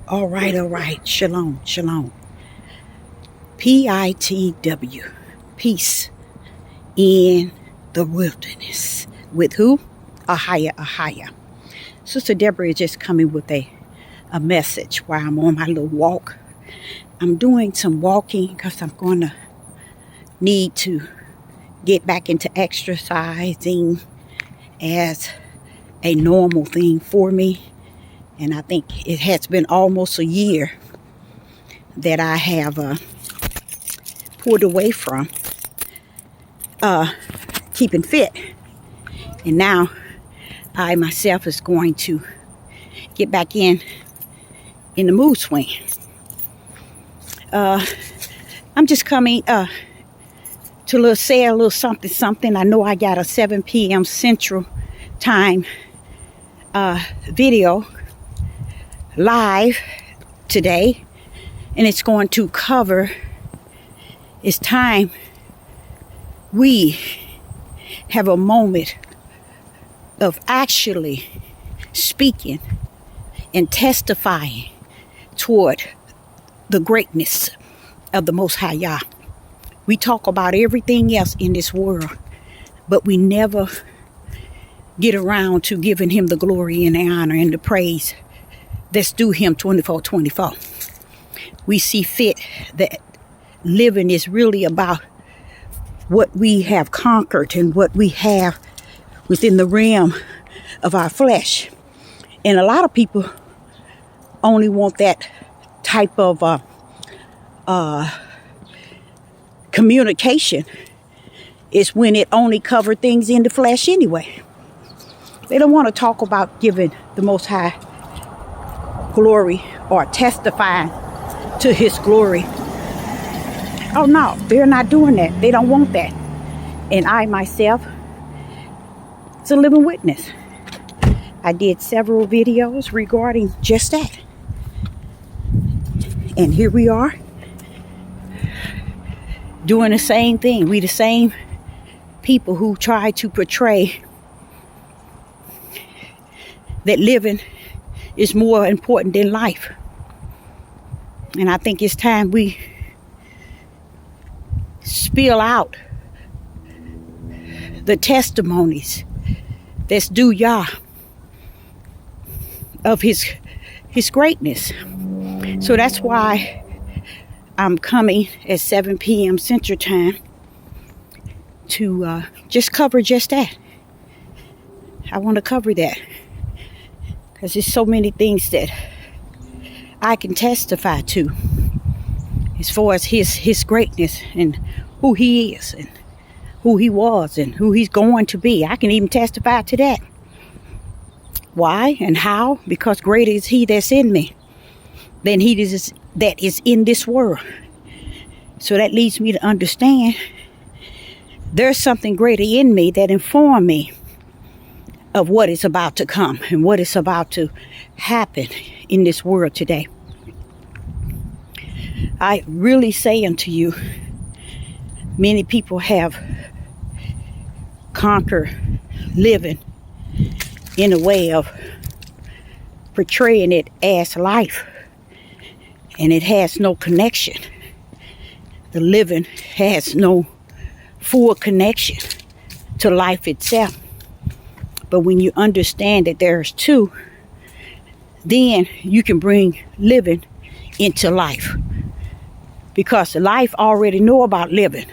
All right. Shalom, shalom. PITW. Peace in the wilderness. With who? Ahaya. Sister Deborah is just coming with a message while I'm on my little walk. I'm doing some walking because I'm going to need to get back into exercising as a normal thing for me. And I think it has been almost a year that I have pulled away from keeping fit. And now I myself is going to get back in the mood swing. I'm just coming to say a little something. I know I got a 7 p.m. Central Time video live today, and it's going to cover it's time we have a moment of actually speaking and testifying toward the greatness of the Most High Yah. We talk about everything else in this world, but we never get around to giving him the glory and the honor and the praise that's due him 24/24. We see fit that living is really about what we have conquered and what we have within the realm of our flesh. And a lot of people only want that type of communication is when it only covers things in the flesh anyway. They don't want to talk about giving the Most High glory or testifying to his glory. Oh no, they're not doing that. They don't want that. And I myself, it's a living witness. I did several videos regarding just that. And here we are doing the same thing. We the same people who try to portray that living is more important than life. And I think it's time we spill out the testimonies that's due Yah of his greatness. So that's why I'm coming at 7 p.m. Central Time to just cover just that. I want to cover that because there's so many things that I can testify to as far as his greatness and who he is and who he was and who he's going to be. I can even testify to that. Why and how? Because greater is he that's in me than he that is in this world. So that leads me to understand there's something greater in me that informs me of what is about to come and what is about to happen in this world today. I really say unto you, many people have conquered living in a way of portraying it as life, and it has no connection. The living has no full connection to life itself. But when you understand that there's two, then you can bring living into life. Because life already know about living,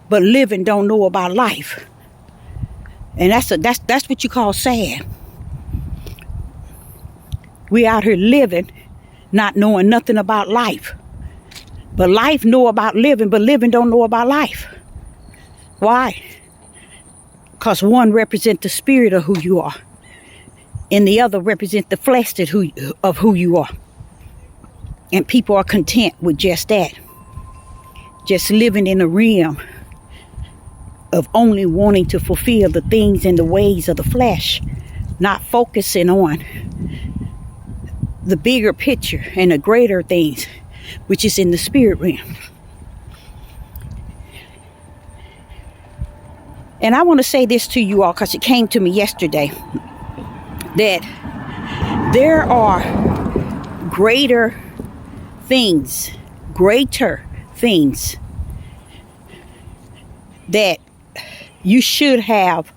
but living don't know about life. And that's what you call sad. We out here living, not knowing nothing about life. But life know about living, but living don't know about life. Why? Because one represents the spirit of who you are, and the other represents the flesh of who you are. And people are content with just that. Just living in a realm of only wanting to fulfill the things and the ways of the flesh, not focusing on the bigger picture and the greater things, which is in the spirit realm. And I want to say this to you all because it came to me yesterday that there are greater things that you should have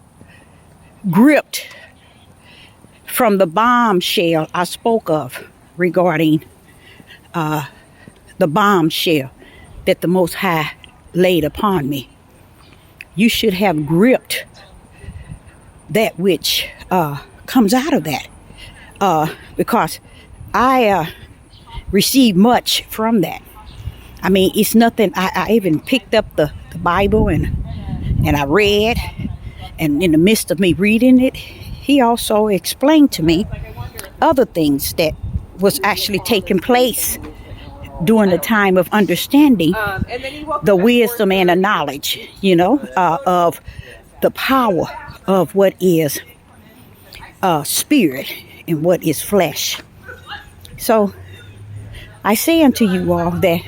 gripped from the bombshell I spoke of regarding the bombshell that the Most High laid upon me. You should have gripped that which comes out of that, because I received much from that. I mean, it's nothing. I even picked up the Bible and I read, and in the midst of me reading it, he also explained to me other things that was actually taking place during the time of understanding the wisdom and the knowledge, of the power of what is spirit and what is flesh. So I say unto you all that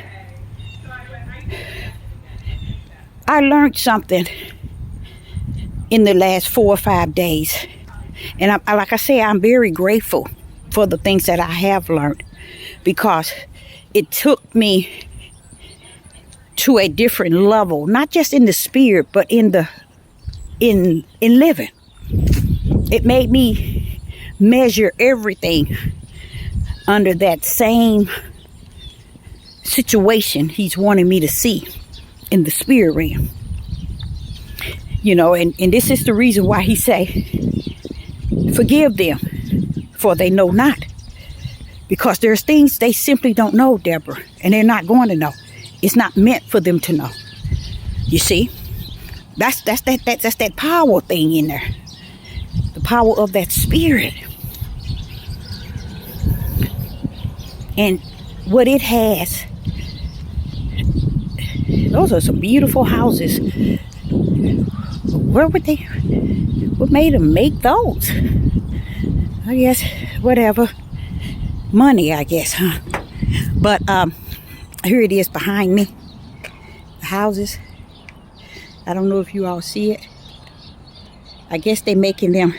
I learned something in the last 4 or 5 days. And like I say, I'm very grateful for the things that I have learned, because it took me to a different level, not just in the spirit, but in living. It made me measure everything under that same situation he's wanting me to see in the spirit realm. And this is the reason why he say, forgive them, for they know not. Because there's things they simply don't know, Deborah, and they're not going to know. It's not meant for them to know. You see, that's that power thing in there, the power of that spirit, and what it has. Those are some beautiful houses. Where would they? What made them make those? I guess whatever. Money, I guess, huh? But here it is behind me. The houses. I don't know if you all see it. I guess they're making them.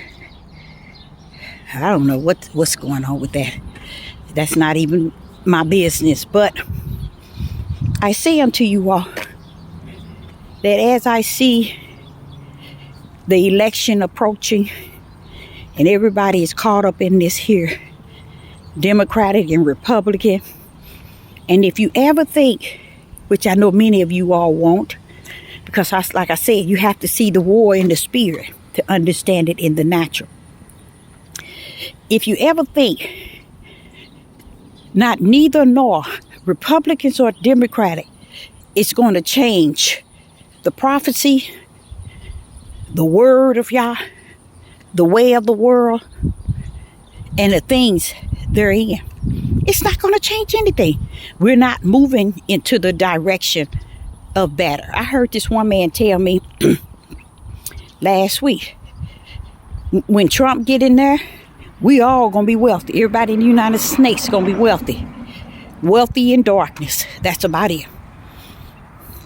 I don't know what's going on with that. That's not even my business. But I say unto you all that as I see the election approaching and everybody is caught up in this here, Democratic and Republican, and if you ever think, which I know many of you all won't, because like I said, you have to see the war in the spirit to understand it in the natural. If you ever think not neither nor Republicans or Democratic, it's going to change the prophecy, the word of Yah, the way of the world, and the things therein, it's not going to change anything. We're not moving into the direction of better. I heard this one man tell me last week, when Trump get in there, we all going to be wealthy. Everybody in the United States is going to be wealthy. Wealthy in darkness. That's about it.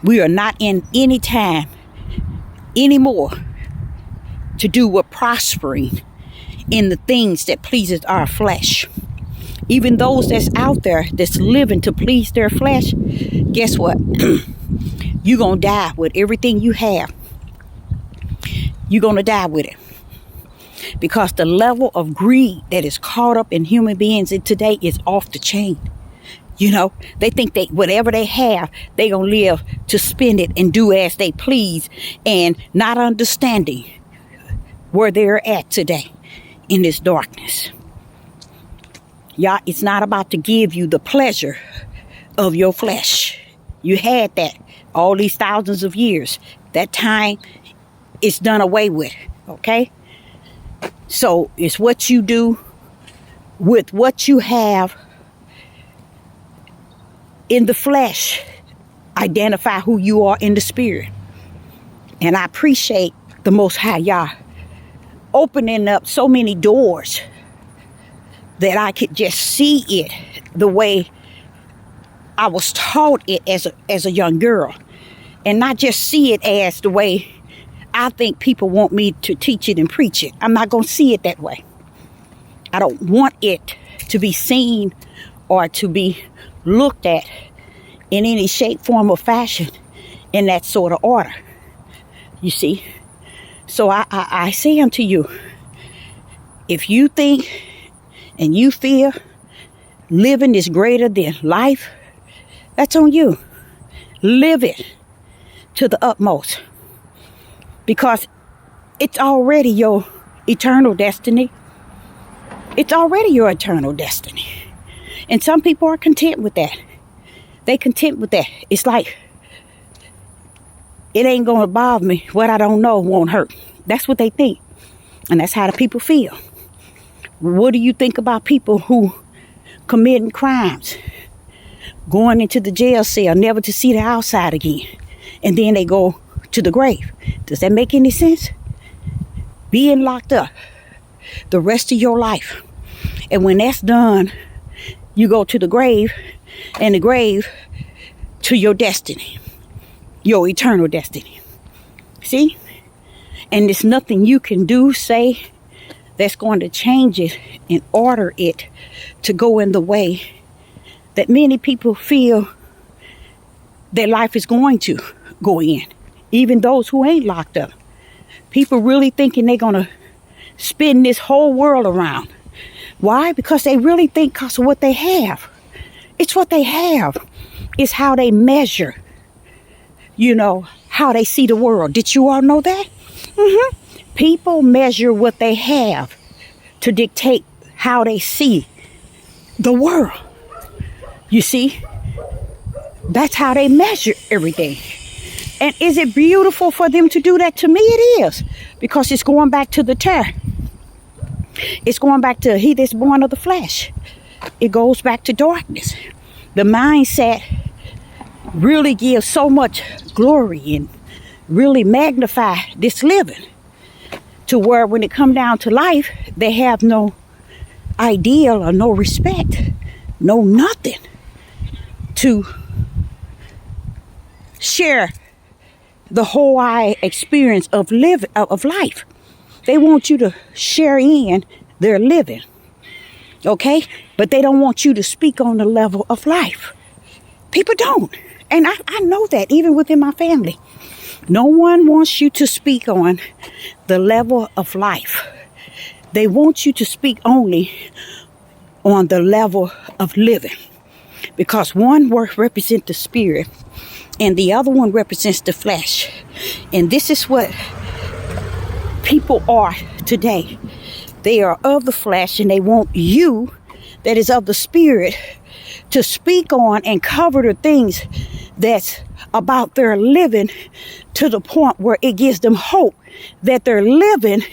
We are not in any time anymore to do what prospering in the things that pleases our flesh. Even those that's out there that's living to please their flesh, guess what? You're going to die with everything you have. You're going to die with it. Because the level of greed that is caught up in human beings in today is off the chain. They think that whatever they have, they're going to live to spend it and do as they please, and not understanding where they're at today in this darkness. Y'all, it's not about to give you the pleasure of your flesh. You had that all these thousands of years. That time is done away with, okay? So it's what you do with what you have in the flesh. Identify who you are in the spirit. And I appreciate the Most High Yah opening up so many doors that I could just see it the way I was taught it as a young girl, and not just see it as the way I think people want me to teach it and preach it. I'm not going to see it that way. I don't want it to be seen or to be looked at in any shape, form, or fashion in that sort of order. You see? So I say unto you, if you think and you feel living is greater than life, that's on you. Live it to the utmost, because it's already your eternal destiny. It's already your eternal destiny. And some people are content with that. They content with that. It's like, it ain't going to bother me. What I don't know won't hurt. That's what they think. And that's how the people feel. What do you think about people who committing crimes, going into the jail cell, never to see the outside again, and then they go to the grave? Does that make any sense? Being locked up the rest of your life, and when that's done, you go to the grave, and the grave to your destiny, your eternal destiny. See? And there's nothing you can do, say, that's going to change it and order it to go in the way that many people feel their life is going to go in. Even those who ain't locked up. People really thinking they're going to spin this whole world around. Why? Because they really think because of what they have. It's what they have. It's how they measure, how they see the world. Did you all know that? People measure what they have to dictate how they see the world. You see? That's how they measure everything. And is it beautiful for them to do that? To me, it is. Because it's going back to the terror. It's going back to he that's born of the flesh. It goes back to darkness. The mindset really gives so much glory and really magnify this living, to where when it come down to life, they have no ideal or no respect, no nothing to share the whole wide experience of life. They want you to share in their living, okay? But they don't want you to speak on the level of life. People don't. And I know that even within my family. No one wants you to speak on the level of life. They want you to speak only on the level of living. Because one represents the spirit and the other one represents the flesh. And this is what people are today. They are of the flesh, and they want you that is of the spirit to speak on and cover the things that's about their living, to the point where it gives them hope that their living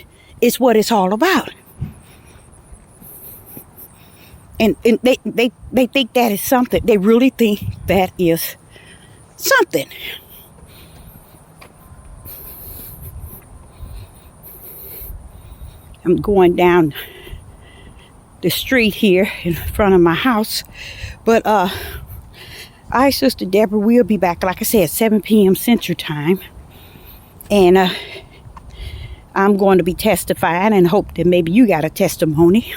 is what it's all about. And they think that is something. They really think that is something. I'm going down the street here in front of my house. But I, Sister Deborah, will be back, like I said, 7 p.m. Central Time. And I'm going to be testifying and hope that maybe you got a testimony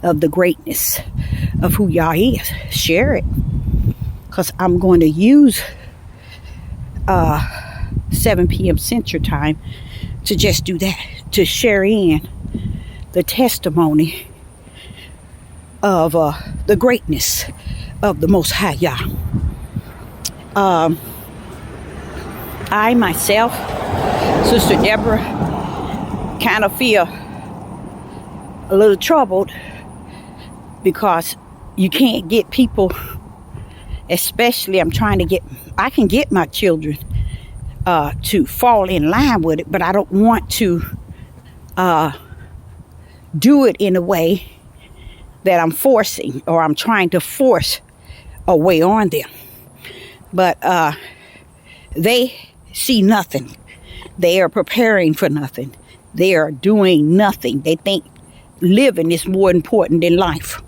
of the greatness of who y'all is. Share it. Because I'm going to use 7 p.m. Central Time to just do that. To share in the testimony of the greatness of the Most High Yah. I myself, Sister Deborah, kind of feel a little troubled because you can't get people, especially I can get my children to fall in line with it, but I don't want to do it in a way that I'm forcing, or I'm trying to force a way on them. But they see nothing. They are preparing for nothing. They are doing nothing. They think living is more important than life.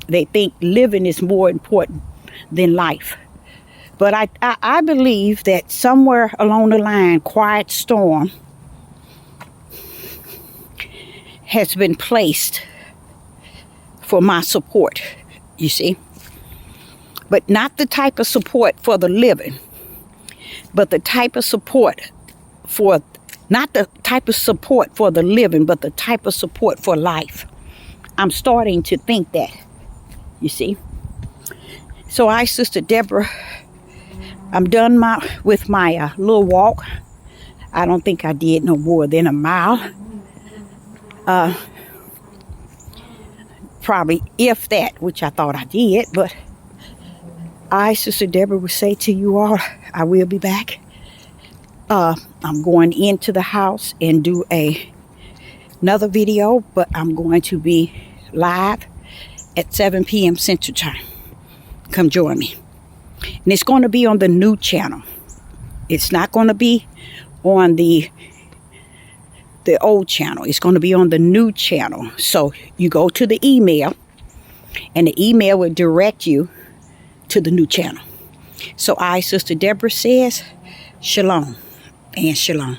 They think living is more important than life. But I believe that somewhere along the line, quiet storm has been placed for my support, you see. But not the type of support for the living, but the type of support for, not the type of support for the living, but the type of support for life. I'm starting to think that, you see. So Sister Deborah, I'm done with my little walk. I don't think I did no more than a mile. Probably if that, which I thought I did, but Sister Deborah, would say to you all, I will be back. I'm going into the house and do another video, but I'm going to be live at 7 p.m. Central Time. Come join me. And it's going to be on the new channel. It's not going to be on the old channel. It's going to be on the new channel. So you go to the email, and the email will direct you to the new channel. So Sister Deborah says, shalom and shalom.